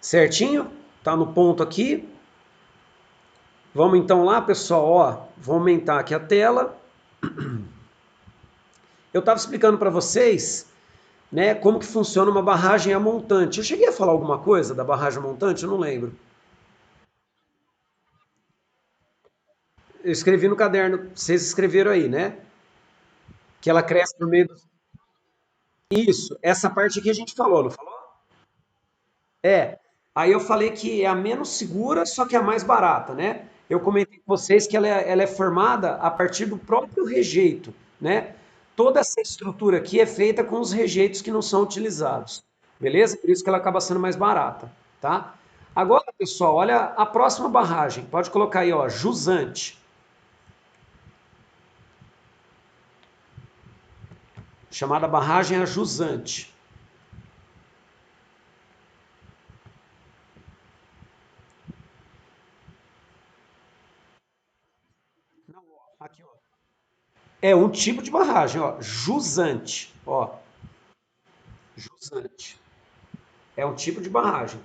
Certinho? Tá no ponto aqui. Vamos então lá, pessoal, ó, vou aumentar aqui a tela. Eu estava explicando para vocês, né, como que funciona uma barragem a montante. Eu cheguei a falar alguma coisa da barragem a montante? Eu não lembro. Eu escrevi no caderno, vocês escreveram aí, né? Que ela cresce por meio do... Isso, essa parte aqui a gente falou, não falou? É. Aí eu falei que é a menos segura, só que é a mais barata, né? Eu comentei com vocês que ela é formada a partir do próprio rejeito, né? Toda essa estrutura aqui é feita com os rejeitos que não são utilizados, beleza? Por isso que ela acaba sendo mais barata, tá? Agora, pessoal, olha a próxima barragem. Pode colocar aí, ó, jusante, chamada barragem a jusante. Não, ó, aqui, ó. É um tipo de barragem, ó, jusante, ó, jusante. É um tipo de barragem.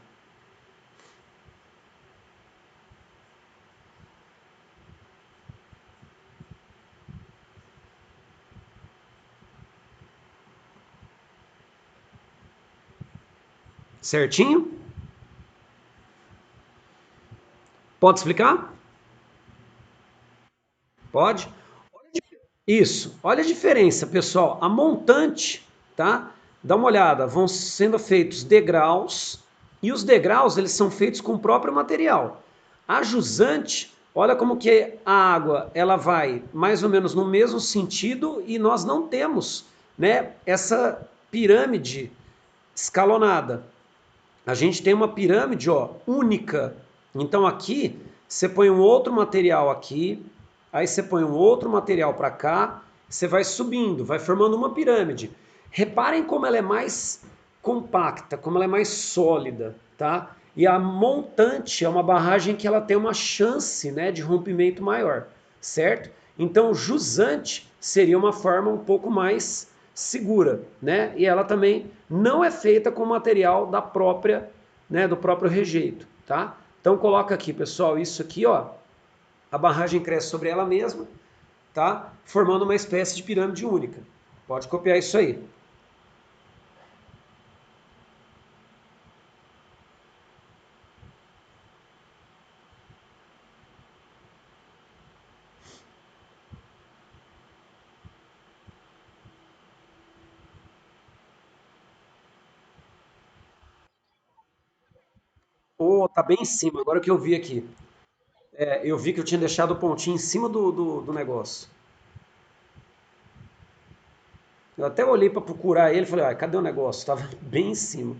Certinho? Pode explicar? Pode? Isso. Olha a diferença, pessoal. A montante, tá? Dá uma olhada, vão sendo feitos degraus e os degraus eles são feitos com o próprio material. A jusante, olha como que a água ela vai mais ou menos no mesmo sentido e nós não temos, né, essa pirâmide escalonada. A gente tem uma pirâmide, ó, única. Então aqui você põe um outro material aqui, aí você põe um outro material para cá, você vai subindo, vai formando uma pirâmide. Reparem como ela é mais compacta, como ela é mais sólida, tá? E a montante é uma barragem que ela tem uma chance, né, de rompimento maior, certo? Então, jusante seria uma forma um pouco mais segura, né? E ela também não é feita com material da própria, né, do próprio rejeito, tá? Então coloca aqui, pessoal, isso aqui, ó, a barragem cresce sobre ela mesma, tá? Formando uma espécie de pirâmide única. Pode copiar isso aí. Oh, tá bem em cima, agora que eu vi aqui. É, eu vi que eu tinha deixado o pontinho em cima do negócio. Eu até olhei para procurar ele e falei, ah, cadê o negócio? Tava bem em cima.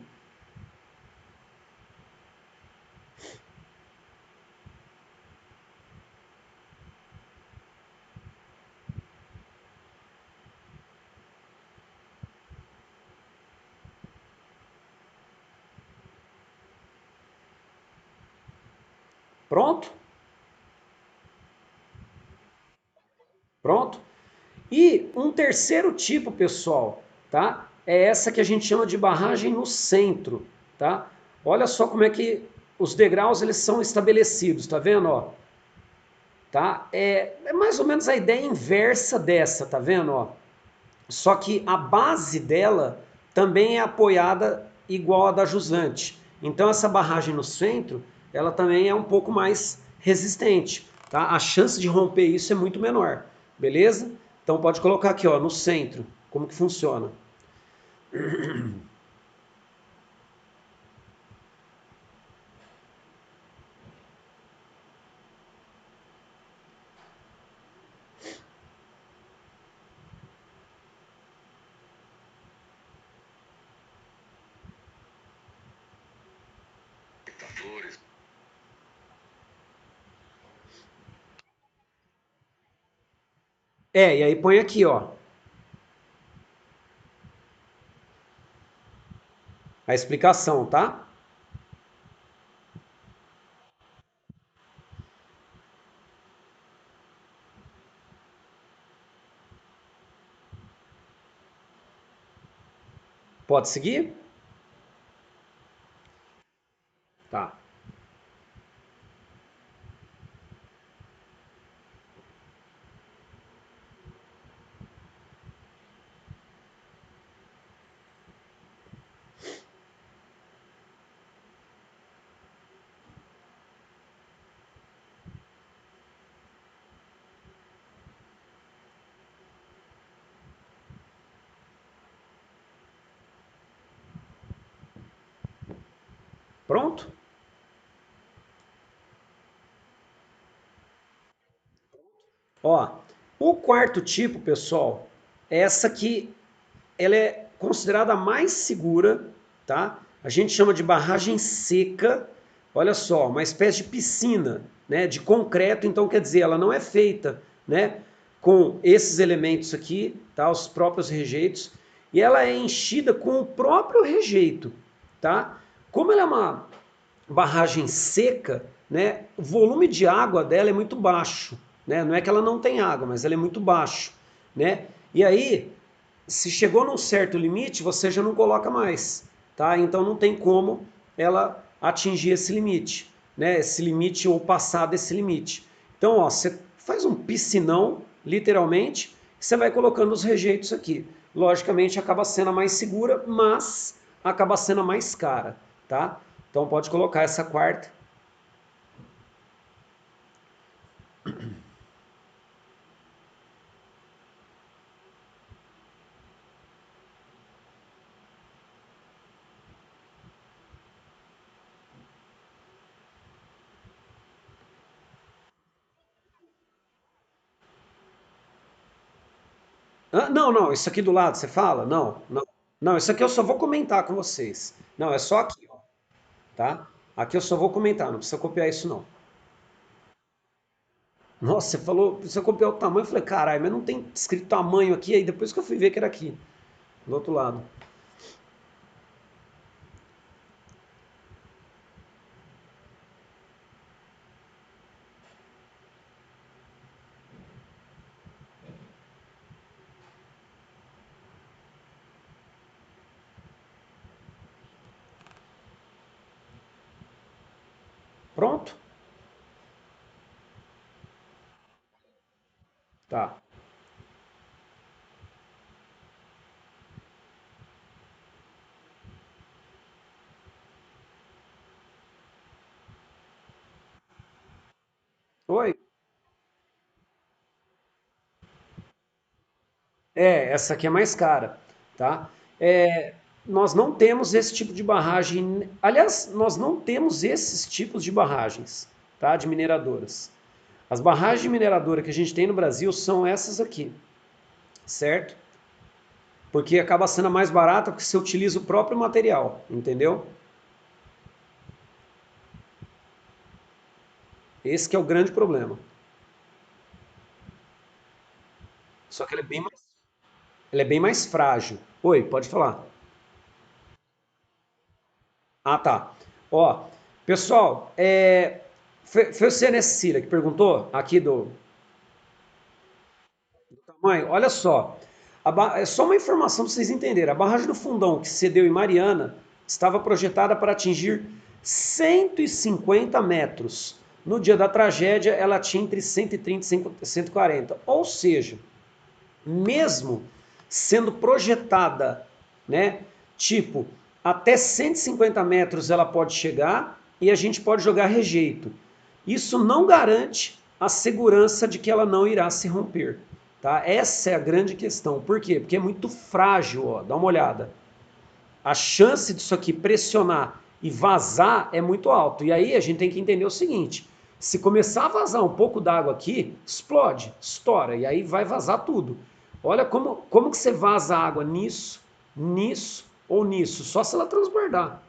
Pronto? Pronto? E um terceiro tipo, pessoal, tá? É essa que a gente chama de barragem no centro, tá? Olha só como é que os degraus eles são estabelecidos, tá vendo, ó? Tá? É mais ou menos a ideia inversa dessa, tá vendo, ó? Só que a base dela também é apoiada igual a da jusante. Então essa barragem no centro, ela também é um pouco mais resistente, tá? A chance de romper isso é muito menor, beleza? Então pode colocar aqui, ó, no centro, como que funciona. É, e aí põe aqui, ó, a explicação, tá? Pode seguir? Tá. Pronto? Ó, o quarto tipo, pessoal, é essa que ela é considerada a mais segura, tá? A gente chama de barragem seca. Olha só, uma espécie de piscina, né, de concreto, então quer dizer, ela não é feita, né, com esses elementos aqui, tá, os próprios rejeitos, e ela é enchida com o próprio rejeito, tá? Como ela é uma barragem seca, né, o volume de água dela é muito baixo, né? Não é que ela não tem água, mas ela é muito baixo, né? E aí, se chegou num certo limite, você já não coloca mais, tá? Então não tem como ela atingir esse limite, né? Esse limite ou passar desse limite. Então, ó, você faz um piscinão, literalmente, você vai colocando os rejeitos aqui. Logicamente acaba sendo a mais segura, mas acaba sendo a mais cara, tá? Então pode colocar essa quarta. Ah, não, não, isso aqui do lado você fala? Não, não. Não, isso aqui eu só vou comentar com vocês. Não, é só aqui, ó, tá? Aqui eu só vou comentar, não precisa copiar isso não. Nossa, você falou, precisa copiar o tamanho. Eu falei, caralho, mas não tem escrito tamanho aqui. Aí depois que eu fui ver que era aqui, do outro lado. Pronto? Tá. Oi? É, essa aqui é mais cara, tá? É, nós não temos esse tipo de barragem. Aliás, nós não temos esses tipos de barragens, tá? De mineradoras. As barragens de mineradora que a gente tem no Brasil são essas aqui, certo? Porque acaba sendo mais barata porque você utiliza o próprio material, entendeu? Esse que é o grande problema. Só que ela é bem mais frágil. Oi, pode falar. Ah, tá. Ó, pessoal, foi você, né, Cecília, que perguntou aqui do tamanho? Olha só, é só uma informação para vocês entenderem. A barragem do Fundão, que cedeu em Mariana, estava projetada para atingir 150 metros. No dia da tragédia, ela tinha entre 130 e 140. Ou seja, mesmo sendo projetada, né? Tipo, até 150 metros ela pode chegar e a gente pode jogar rejeito. Isso não garante a segurança de que ela não irá se romper. Tá? Essa é a grande questão. Por quê? Porque é muito frágil, ó. Dá uma olhada. A chance disso aqui pressionar e vazar é muito alto. E aí a gente tem que entender o seguinte: se começar a vazar um pouco d'água aqui, explode, estoura, e aí vai vazar tudo. Olha como que você vaza água nisso, nisso ou nisso, só se ela transbordar.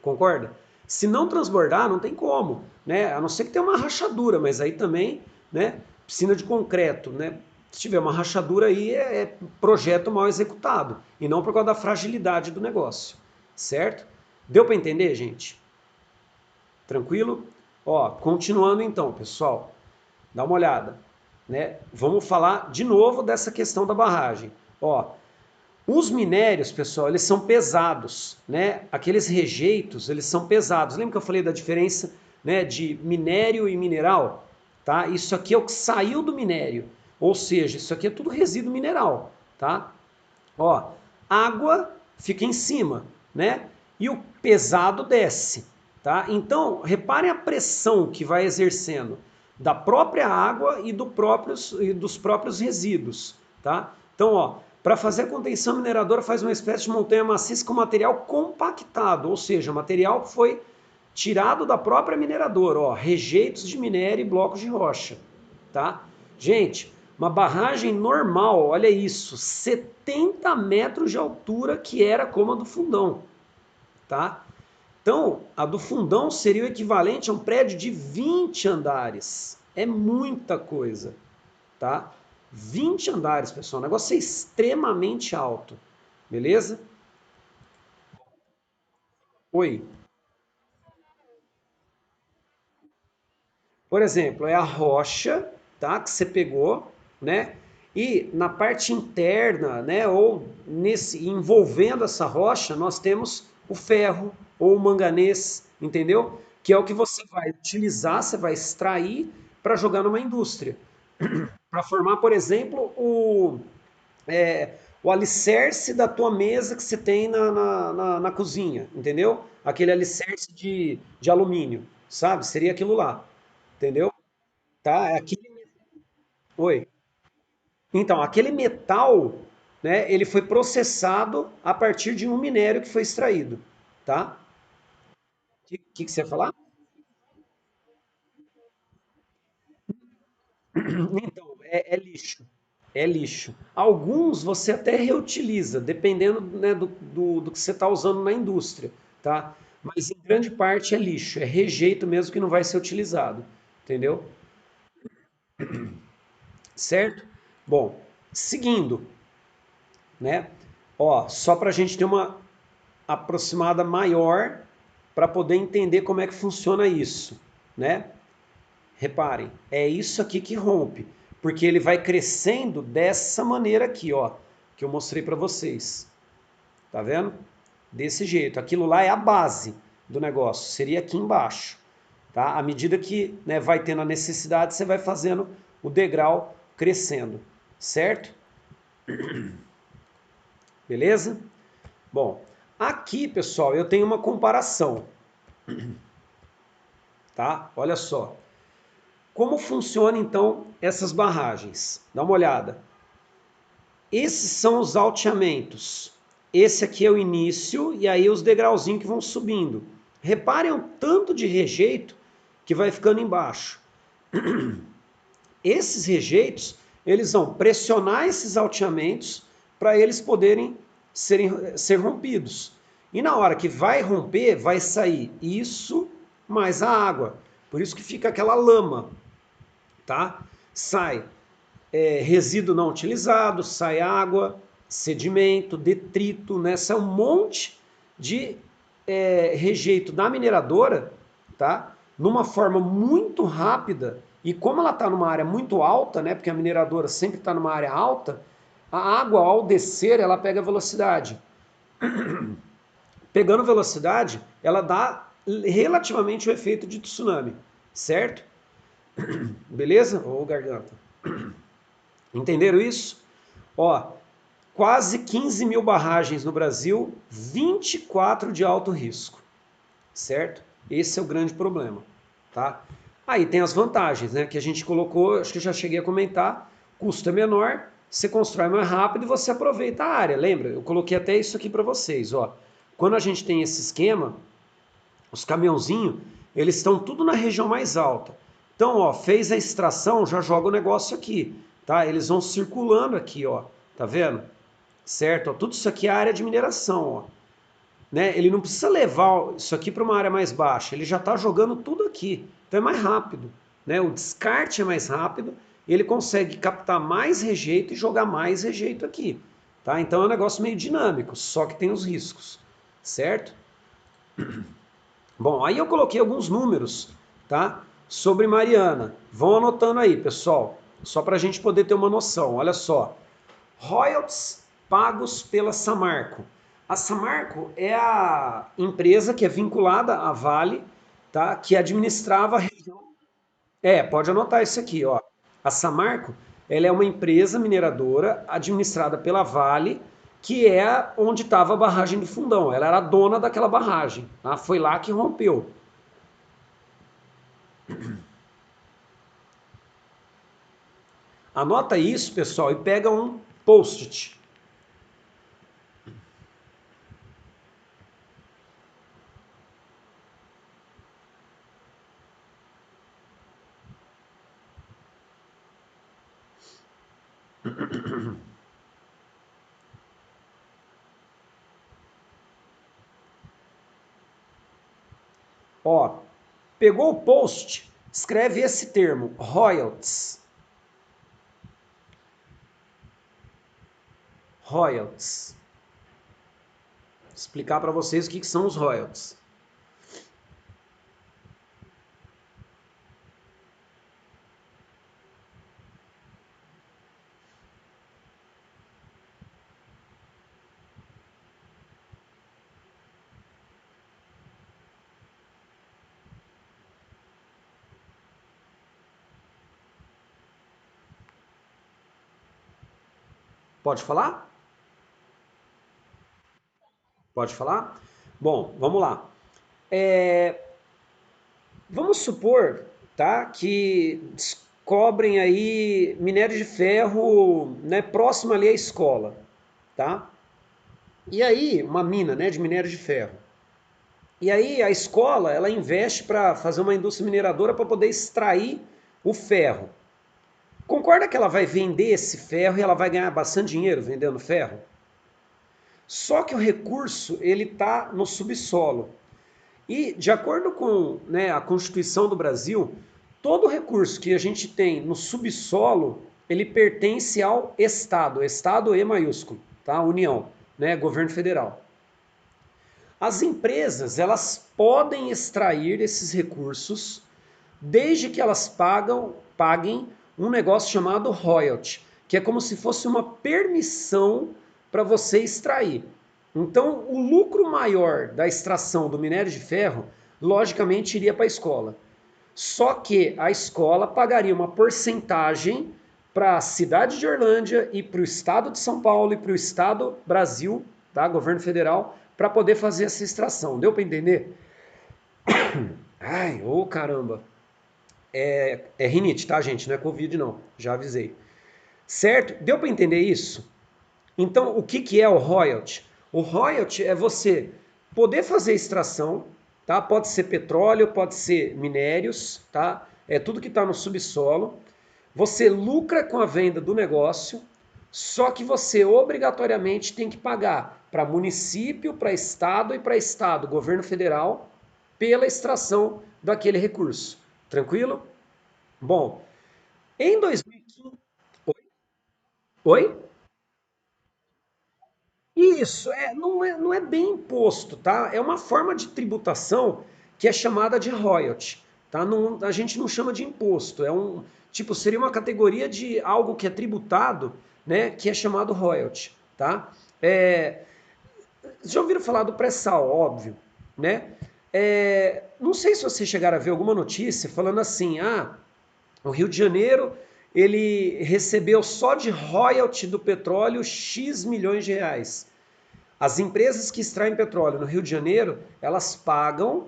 Concorda? Se não transbordar, não tem como, né? A não ser que tenha uma rachadura, mas aí também, né? Piscina de concreto, né? Se tiver uma rachadura aí, é projeto mal executado e não por causa da fragilidade do negócio, certo? Deu para entender, gente? Tranquilo? Ó, continuando então, pessoal, dá uma olhada, né? Vamos falar de novo dessa questão da barragem. Ó, Os minérios, pessoal, eles são pesados, né? Aqueles rejeitos, eles são pesados. Lembra que eu falei da diferença, né, de minério e mineral? Tá? Isso aqui é o que saiu do minério, ou seja, isso aqui é tudo resíduo mineral, tá? Ó, água fica em cima, né? E o pesado desce, tá? Então, reparem a pressão que vai exercendo da própria água e dos próprios resíduos, tá? Então, ó, para fazer a contenção mineradora faz uma espécie de montanha maciça com material compactado, ou seja, material que foi tirado da própria mineradora, ó, rejeitos de minério e blocos de rocha, tá? Gente, uma barragem normal, olha isso, 70 metros de altura, que era como a do Fundão, tá? Então, a do Fundão seria o equivalente a um prédio de 20 andares. É muita coisa, tá? 20 andares, pessoal. O negócio é extremamente alto, beleza? Oi. Por exemplo, é a rocha, tá? Que você pegou, né? E na parte interna, né? Ou nesse envolvendo essa rocha, nós temos o ferro ou o manganês, entendeu? Que é o que você vai utilizar, você vai extrair para jogar numa indústria, para formar, por exemplo, o alicerce da tua mesa que você tem na cozinha, entendeu? Aquele alicerce de alumínio, sabe? Seria aquilo lá, entendeu? Tá? Oi. Então, aquele metal, né, ele foi processado a partir de um minério que foi extraído, tá? Que você ia falar? Então, é lixo. É lixo. Alguns você até reutiliza, dependendo, né, do que você está usando na indústria, tá? Mas em grande parte é lixo, é rejeito mesmo que não vai ser utilizado, entendeu? Certo? Bom, seguindo, né? Ó, só para a gente ter uma aproximada maior para poder entender como é que funciona isso, né? Reparem, é isso aqui que rompe, porque ele vai crescendo dessa maneira aqui, ó, que eu mostrei para vocês. Tá vendo? Desse jeito. Aquilo lá é a base do negócio, seria aqui embaixo, tá? À medida que, né, vai tendo a necessidade, você vai fazendo o degrau crescendo, certo? Beleza? Bom, aqui, pessoal, eu tenho uma comparação, tá? Olha só. Como funciona então essas barragens? Dá uma olhada. Esses são os alteamentos. Esse aqui é o início e aí os degrauzinhos que vão subindo. Reparem o tanto de rejeito que vai ficando embaixo. Esses rejeitos, eles vão pressionar esses alteamentos para eles poderem ser rompidos. E na hora que vai romper, vai sair isso mais a água. Por isso que fica aquela lama, tá? Sai resíduo não utilizado, sai água, sedimento, detrito, né? Sai um monte de rejeito da mineradora, tá? Numa forma muito rápida, e como ela está numa área muito alta, né? Porque a mineradora sempre está numa área alta, a água ao descer ela pega velocidade. Pegando velocidade, ela dá relativamente o efeito de tsunami, certo? Beleza? Ô garganta. Entenderam isso? Ó, quase 15 mil barragens no Brasil, 24 de alto risco, certo? Esse é o grande problema, tá? Aí tem as vantagens, né? Que a gente colocou, acho que eu já cheguei a comentar, custo é menor, você constrói mais rápido e você aproveita a área. Lembra? Eu coloquei até isso aqui para vocês, ó. Quando a gente tem esse esquema, os caminhãozinhos, eles estão tudo na região mais alta. Então, ó, fez a extração, já joga o negócio aqui, tá? Eles vão circulando aqui, ó. Tá vendo? Certo? Ó, tudo isso aqui é área de mineração, ó. Né? Ele não precisa levar isso aqui para uma área mais baixa, ele já está jogando tudo aqui. Então é mais rápido, né? O descarte é mais rápido, ele consegue captar mais rejeito e jogar mais rejeito aqui, tá? Então é um negócio meio dinâmico, só que tem os riscos, certo? Bom, aí eu coloquei alguns números, tá? Sobre Mariana. Vão anotando aí, pessoal, só para a gente poder ter uma noção. Olha só, royalties pagos pela Samarco. A Samarco é a empresa que é vinculada à Vale, tá? Que administrava a região. É, pode anotar isso aqui, ó. A Samarco, ela é uma empresa mineradora administrada pela Vale, que é onde estava a barragem do Fundão. Ela era a dona daquela barragem, tá? Foi lá que rompeu. Anota isso, pessoal, e pega um post-it. Ó, pegou o post, escreve esse termo, royalties. Royalties. Explicar para vocês o que são os royalties. Pode falar? Pode falar? Bom, vamos lá. É, vamos supor, tá, que descobrem aí minério de ferro, né, próximo ali à escola, tá? E aí, uma mina, né, de minério de ferro. E aí a escola, ela investe para fazer uma indústria mineradora para poder extrair o ferro. Concorda que ela vai vender esse ferro e ela vai ganhar bastante dinheiro vendendo ferro? Só que o recurso ele está no subsolo. E, de acordo com, né, a Constituição do Brasil, todo recurso que a gente tem no subsolo, ele pertence ao Estado, Estado E maiúsculo, tá? União, né, governo federal. As empresas, elas podem extrair esses recursos desde que elas paguem um negócio chamado royalty, que é como se fosse uma permissão para você extrair. Então, o lucro maior da extração do minério de ferro, logicamente, iria para a escola. Só que a escola pagaria uma porcentagem para a cidade de Orlândia e para o estado de São Paulo e para o estado Brasil, tá? Governo federal, para poder fazer essa extração. Deu para entender? Ai, ô caramba. É rinite, tá, gente? Não é Covid, não. Já avisei. Certo? Deu para entender isso? Então, o que, que é o royalty? O royalty é você poder fazer extração, tá? Pode ser petróleo, pode ser minérios, tá? É tudo que está no subsolo. Você lucra com a venda do negócio, só que você obrigatoriamente tem que pagar para município, para estado, governo federal, pela extração daquele recurso. Tranquilo? Bom, em 2015. Oi? Isso, não é bem imposto, tá? É uma forma de tributação que é chamada de royalty, tá? Não, a gente não chama de imposto, é um, tipo, seria uma categoria de algo que é tributado, né, que é chamado royalty, tá? É, já ouviram falar do pré-sal, óbvio, né? Não sei se vocês chegaram a ver alguma notícia falando assim, o Rio de Janeiro, ele recebeu só de royalty do petróleo X milhões de reais. As empresas que extraem petróleo no Rio de Janeiro, elas pagam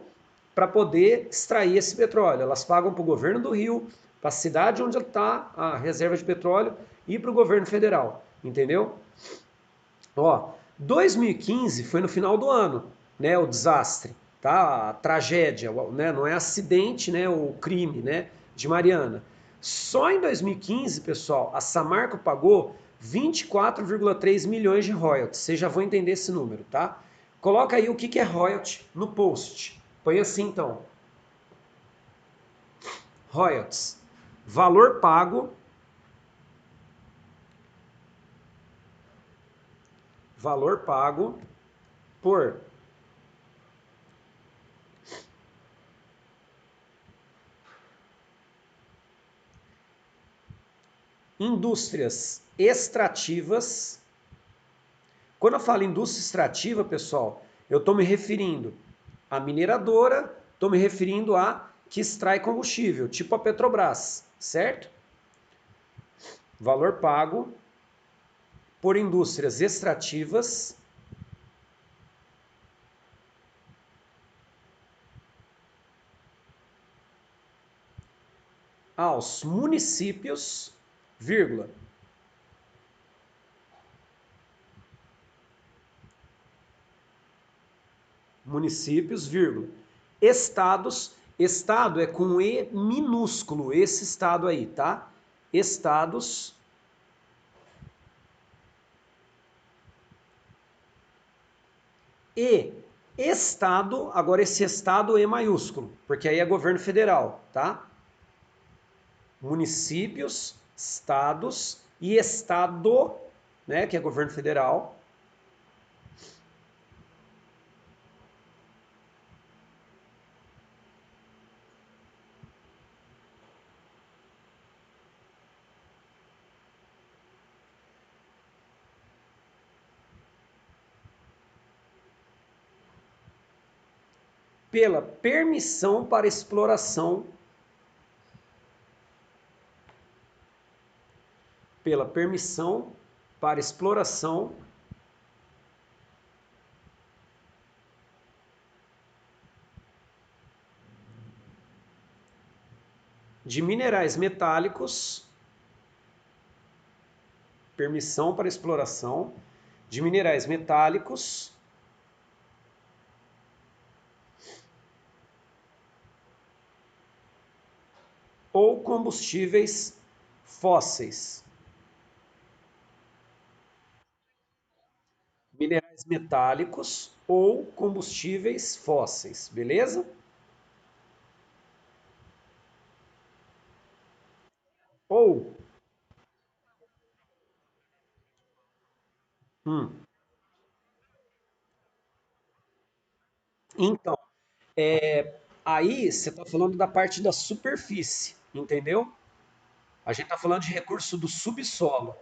para poder extrair esse petróleo. Elas pagam para o governo do Rio, para a cidade onde está a reserva de petróleo e para o governo federal. Entendeu? Ó, 2015 foi no final do ano, né? O desastre, tá? A tragédia, né? Não é acidente, né? O crime, né? De Mariana. Só em 2015, pessoal, a Samarco pagou 24,3 milhões de royalties. Vocês já vão entender esse número, tá? Coloca aí o que é royalty no post. Põe assim então: royalties, valor pago, valor pago por indústrias extrativas Quando eu falo indústria extrativa, pessoal, eu estou me referindo à mineradora, estou me referindo a que extrai combustível, tipo a Petrobras, certo? Valor pago por indústrias extrativas aos municípios, vírgula, municípios, vírgula, estados, estado é com E minúsculo, esse estado aí, tá? Estados e estado, agora esse estado E maiúsculo, porque aí é governo federal, tá? Municípios, estados e estado, né, que é governo federal, pela permissão para exploração, pela permissão para exploração de minerais metálicos, permissão para exploração de minerais metálicos ou combustíveis fósseis. Minerais metálicos ou combustíveis fósseis, beleza? Ou, hum, então, aí você está falando da parte da superfície, entendeu? A gente está falando de recurso do subsolo.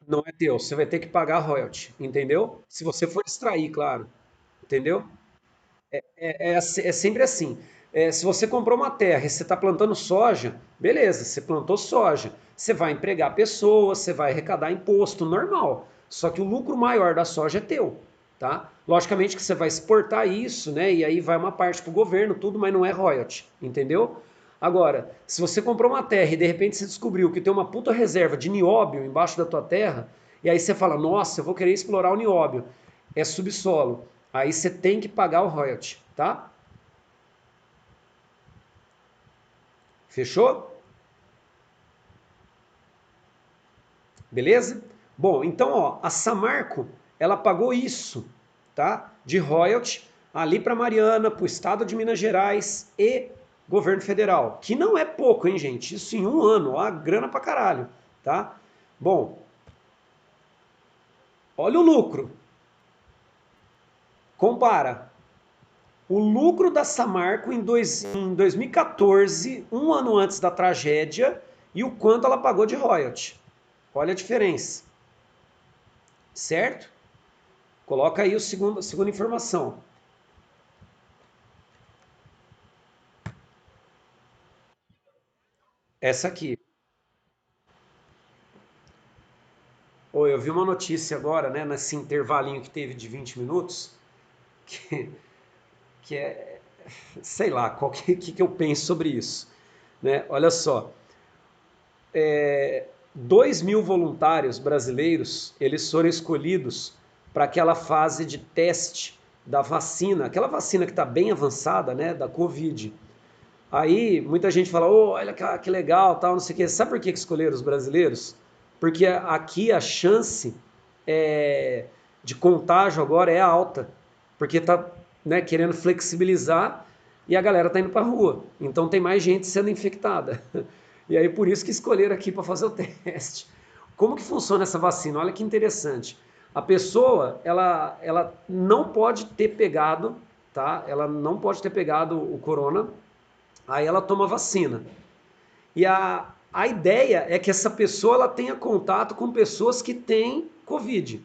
Não é teu, você vai ter que pagar royalty, entendeu? Se você for extrair, claro, entendeu? É sempre assim. Se você comprou uma terra e você está plantando soja, beleza, você plantou soja. Você vai empregar pessoas, você vai arrecadar imposto, normal. Só que o lucro maior da soja é teu, tá? Logicamente que você vai exportar isso, né? E aí vai uma parte para o governo, tudo, mas não é royalty, entendeu? Agora, se você comprou uma terra e de repente você descobriu que tem uma puta reserva de nióbio embaixo da tua terra, e aí você fala, nossa, eu vou querer explorar o nióbio, é subsolo. Aí você tem que pagar o royalty, tá? Fechou? Beleza? Bom, então, ó, a Samarco, ela pagou isso, tá? De royalty ali para Mariana, para o estado de Minas Gerais e governo federal, que não é pouco, hein, gente? Isso em um ano, ó, grana pra caralho, tá? Bom, olha o lucro. Compara. O lucro da Samarco em 2014, um ano antes da tragédia, e o quanto ela pagou de royalty. Olha a diferença, certo? Coloca aí a segunda informação. Essa aqui. Ou eu vi uma notícia agora, né, nesse intervalinho que teve de 20 minutos, que, que é, sei lá, qual que eu penso sobre isso. Né? Olha só, 2 mil voluntários brasileiros, eles foram escolhidos para aquela fase de teste da vacina, aquela vacina que está bem avançada, né, da Covid. Aí muita gente fala, oh, olha que legal, tal, não sei o quê. Sabe por que escolheram os brasileiros? Porque aqui a chance é, de contágio agora é alta, porque tá, né, querendo flexibilizar e a galera tá indo para rua. Então tem mais gente sendo infectada. E aí por isso que escolheram aqui para fazer o teste. Como que funciona essa vacina? Olha que interessante. A pessoa, ela não pode ter pegado, tá? Ela não pode ter pegado o corona. Aí ela toma vacina. E a ideia é que essa pessoa ela tenha contato com pessoas que têm Covid.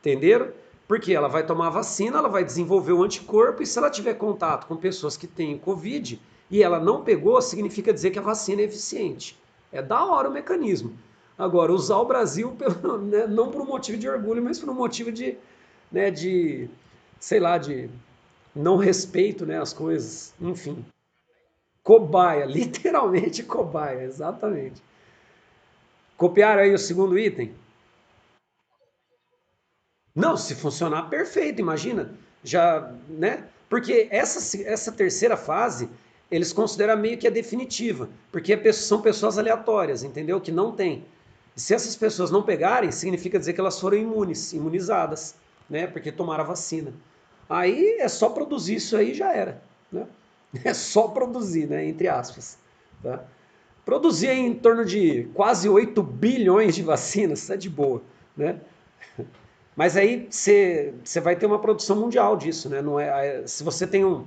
Entenderam? Porque ela vai tomar a vacina, ela vai desenvolver o anticorpo, e se ela tiver contato com pessoas que têm Covid e ela não pegou, significa dizer que a vacina é eficiente. É da hora o mecanismo. Agora, usar o Brasil, né, não por um motivo de orgulho, mas por um motivo de, né, de sei lá, de não respeito, né, às coisas. Enfim, cobaia, literalmente cobaia, exatamente. Copiaram aí o segundo item? Não, se funcionar, perfeito, imagina. Já, né? Porque essa terceira fase, eles consideram meio que a definitiva, porque são pessoas aleatórias, entendeu? Que não tem. E se essas pessoas não pegarem, significa dizer que elas foram imunizadas, né? Porque tomaram a vacina. Aí é só produzir isso aí e já era, né? É só produzir, né? Entre aspas, tá? Produzir em torno de quase 8 bilhões de vacinas, isso é de boa, né? Mas aí você vai ter uma produção mundial disso, né? Não é, se você tem um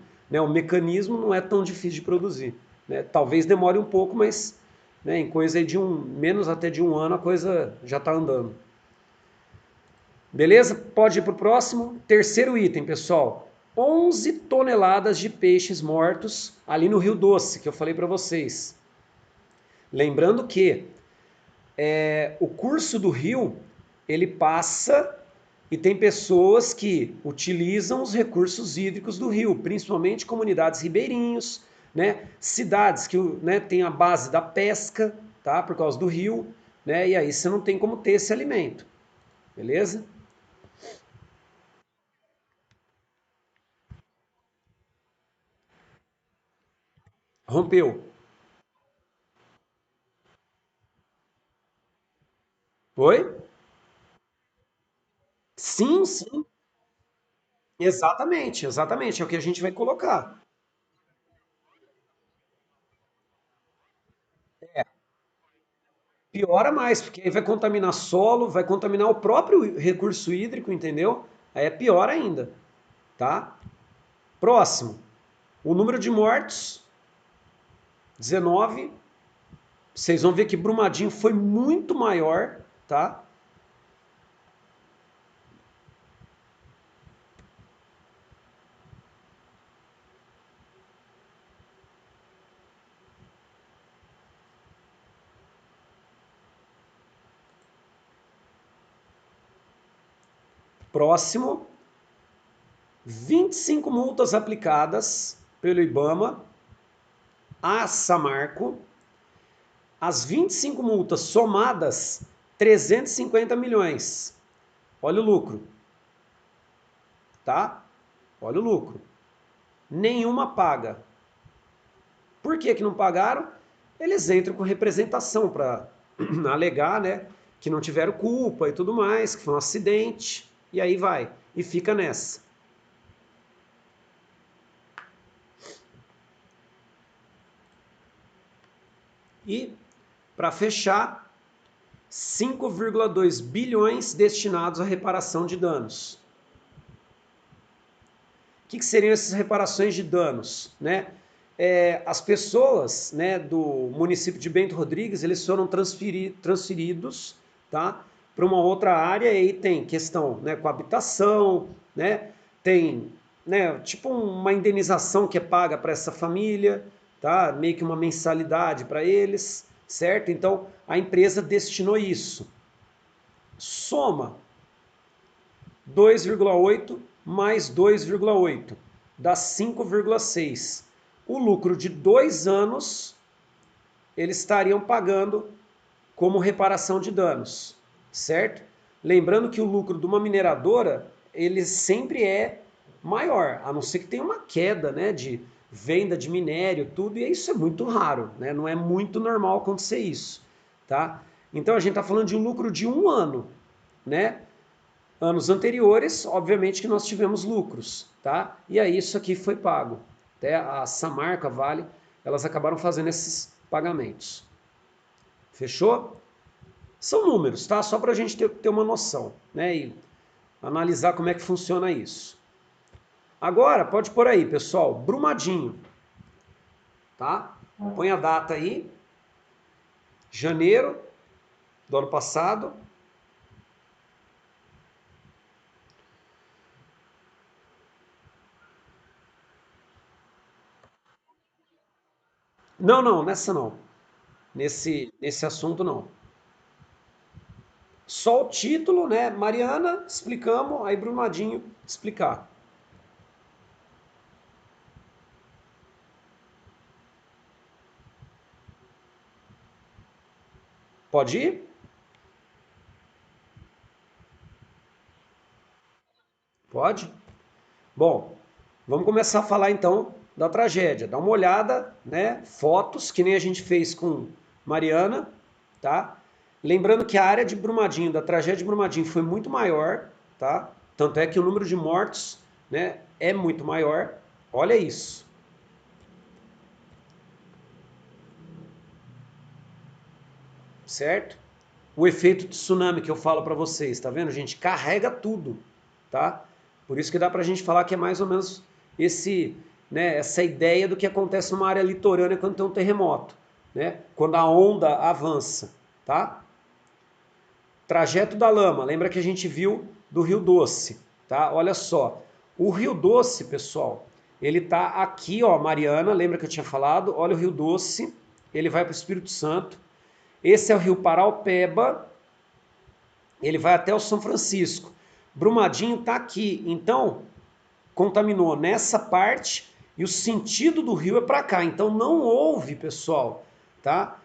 mecanismo, não é tão difícil de produzir. Né? Talvez demore um pouco, mas né, em coisa de menos até de um ano a coisa já está andando. Beleza? Pode ir para o próximo. Terceiro item, pessoal. 11 toneladas de peixes mortos ali no Rio Doce, que eu falei para vocês. Lembrando que o curso do rio, ele passa e tem pessoas que utilizam os recursos hídricos do rio, principalmente comunidades ribeirinhos, né? Cidades que né, tem a base da pesca, tá? Por causa do rio, né? E aí você não tem como ter esse alimento, beleza? Rompeu. Oi? Sim, sim. Exatamente, exatamente. É o que a gente vai colocar. Piora mais, porque aí vai contaminar solo, vai contaminar o próprio recurso hídrico, entendeu? Aí é pior ainda, tá? Próximo. O número de mortos, 19. Vocês vão ver que Brumadinho foi muito maior, tá? Próximo. 25 multas aplicadas pelo IBAMA a Samarco. As 25 multas somadas, 350 milhões. Olha o lucro, tá? Olha o lucro. Nenhuma paga. Por que que não pagaram? Eles entram com representação para alegar, né, que não tiveram culpa e tudo mais, que foi um acidente, e aí vai, e fica nessa. E, para fechar, 5,2 bilhões destinados à reparação de danos. O que seriam essas reparações de danos? Né? As pessoas, né, do município de Bento Rodrigues, eles foram transferidos, tá, para uma outra área, e aí tem questão, né, com habitação, né, tem, né, tipo uma indenização que é paga para essa família, tá, meio que uma mensalidade para eles, certo? Então a empresa destinou isso. Soma 2,8 mais 2,8 dá 5,6. O lucro de 2 anos eles estariam pagando como reparação de danos, certo? Lembrando que o lucro de uma mineradora ele sempre é maior, a não ser que tenha uma queda, né, de venda de minério, tudo, e isso é muito raro, né? Não é muito normal acontecer isso, tá? Então a gente está falando de um lucro de 1 ano, né? Anos anteriores, obviamente que nós tivemos lucros, tá? E aí isso aqui foi pago. Até a Samarco, a Vale, elas acabaram fazendo esses pagamentos. Fechou? São números, tá? Só para a gente ter uma noção, né? E analisar como é que funciona isso. Agora, pode por aí, pessoal, Brumadinho, tá? Põe a data aí, janeiro do ano passado. Não, não, nessa não. Nesse assunto não. Só o título, né? Mariana, explicamos, aí Brumadinho explicar. Pode ir? Pode? Bom, vamos começar a falar então da tragédia. Dá uma olhada, né? Fotos, que nem a gente fez com Mariana, tá? Lembrando que a área de Brumadinho, da tragédia de Brumadinho, foi muito maior, tá? Tanto é que o número de mortos, né, é muito maior. Olha isso, certo? O efeito tsunami que eu falo para vocês, tá vendo, gente? Carrega tudo, tá? Por isso que dá para a gente falar que é mais ou menos esse, né, essa ideia do que acontece numa área litorânea quando tem um terremoto, né? Quando a onda avança, tá? Trajeto da lama, lembra que a gente viu do Rio Doce, tá? Olha só, o Rio Doce, pessoal, ele tá aqui, ó, Mariana, lembra que eu tinha falado? Olha o Rio Doce, ele vai para o Espírito Santo. Esse é o Rio Paraupeba, ele vai até o São Francisco. Brumadinho está aqui, então contaminou nessa parte e o sentido do rio é para cá. Então não houve, pessoal, tá?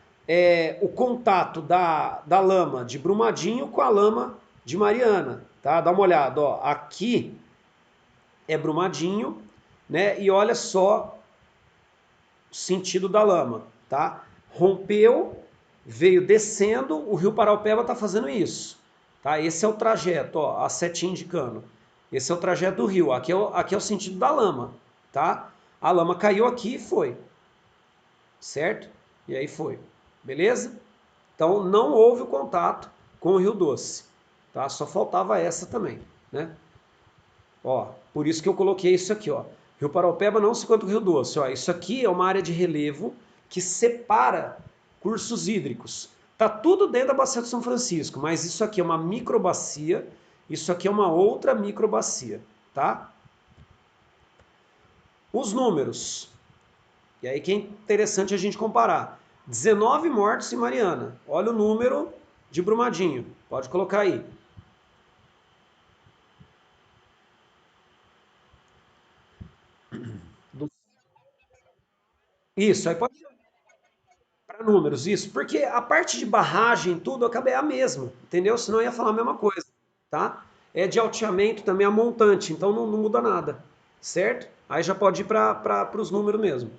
O contato da lama de Brumadinho com a lama de Mariana, tá? Dá uma olhada, ó. Aqui é Brumadinho, né? E olha só o sentido da lama, tá? Rompeu, veio descendo, o rio Paraupeba está fazendo isso, tá? Esse é o trajeto, ó, a setinha indicando. Esse é o trajeto do rio, aqui é o sentido da lama, tá? A lama caiu aqui e foi, certo? E aí foi, beleza? Então não houve o contato com o Rio Doce, tá? Só faltava essa também, né? Ó, por isso que eu coloquei isso aqui, ó. Rio Paraupeba não se encontra com o Rio Doce. Ó, isso aqui é uma área de relevo que separa cursos hídricos. Tá tudo dentro da bacia do São Francisco, mas isso aqui é uma microbacia, isso aqui é uma outra microbacia, tá? Os números. E aí que é interessante a gente comparar. 19 mortos em Mariana. Olha o número de Brumadinho. Pode colocar aí. Isso, aí pode para números, isso. Porque a parte de barragem, tudo, acaba é a mesma, entendeu? Senão eu ia falar a mesma coisa, tá? É de alteamento também a montante, então não muda nada, certo? Aí já pode ir para os números mesmo.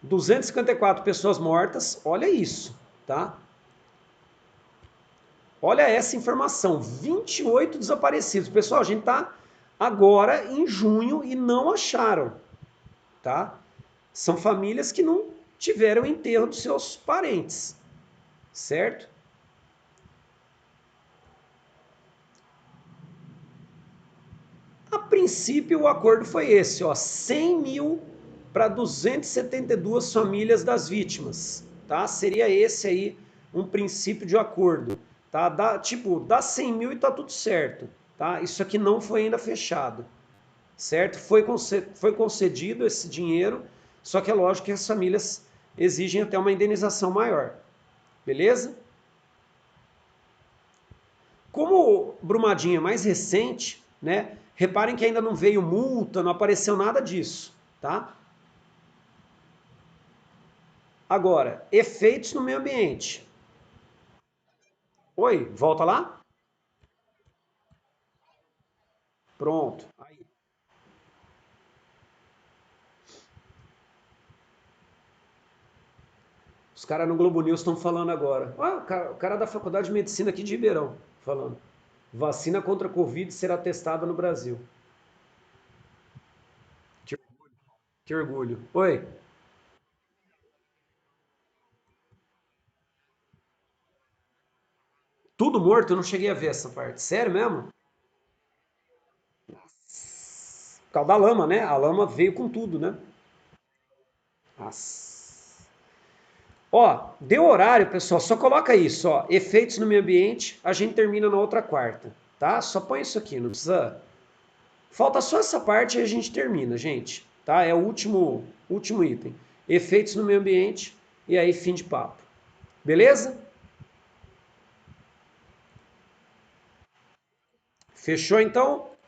254 pessoas mortas, olha isso, tá? Olha essa informação, 28 desaparecidos. Pessoal, a gente tá agora em junho e não acharam, tá? São famílias que não tiveram enterro dos seus parentes, certo? A princípio, o acordo foi esse, ó, 100 mil para 272 famílias das vítimas, tá? Seria esse aí um princípio de acordo, tá? Dá 100 mil e tá tudo certo, tá? Isso aqui não foi ainda fechado, certo? Foi concedido esse dinheiro, só que é lógico que as famílias exigem até uma indenização maior, beleza? Como Brumadinho é mais recente, né? Reparem que ainda não veio multa, não apareceu nada disso, tá? Agora, efeitos no meio ambiente. Oi, volta lá? Pronto. Aí. Os caras no Globo News estão falando agora. Ah, o cara da Faculdade de Medicina aqui de Ribeirão falando. Vacina contra a Covid será testada no Brasil. Que, que orgulho. Oi, tudo morto? Eu não cheguei a ver essa parte. Sério mesmo? Por causa da lama, né? A lama veio com tudo, né? Nossa. Ó, deu horário, pessoal, só coloca isso, ó, efeitos no meio ambiente, a gente termina na outra quarta, tá? Só põe isso aqui, não precisa... Falta só essa parte e a gente termina, gente, tá? É o último item. Efeitos no meio ambiente e aí fim de papo. Beleza? Fechou então?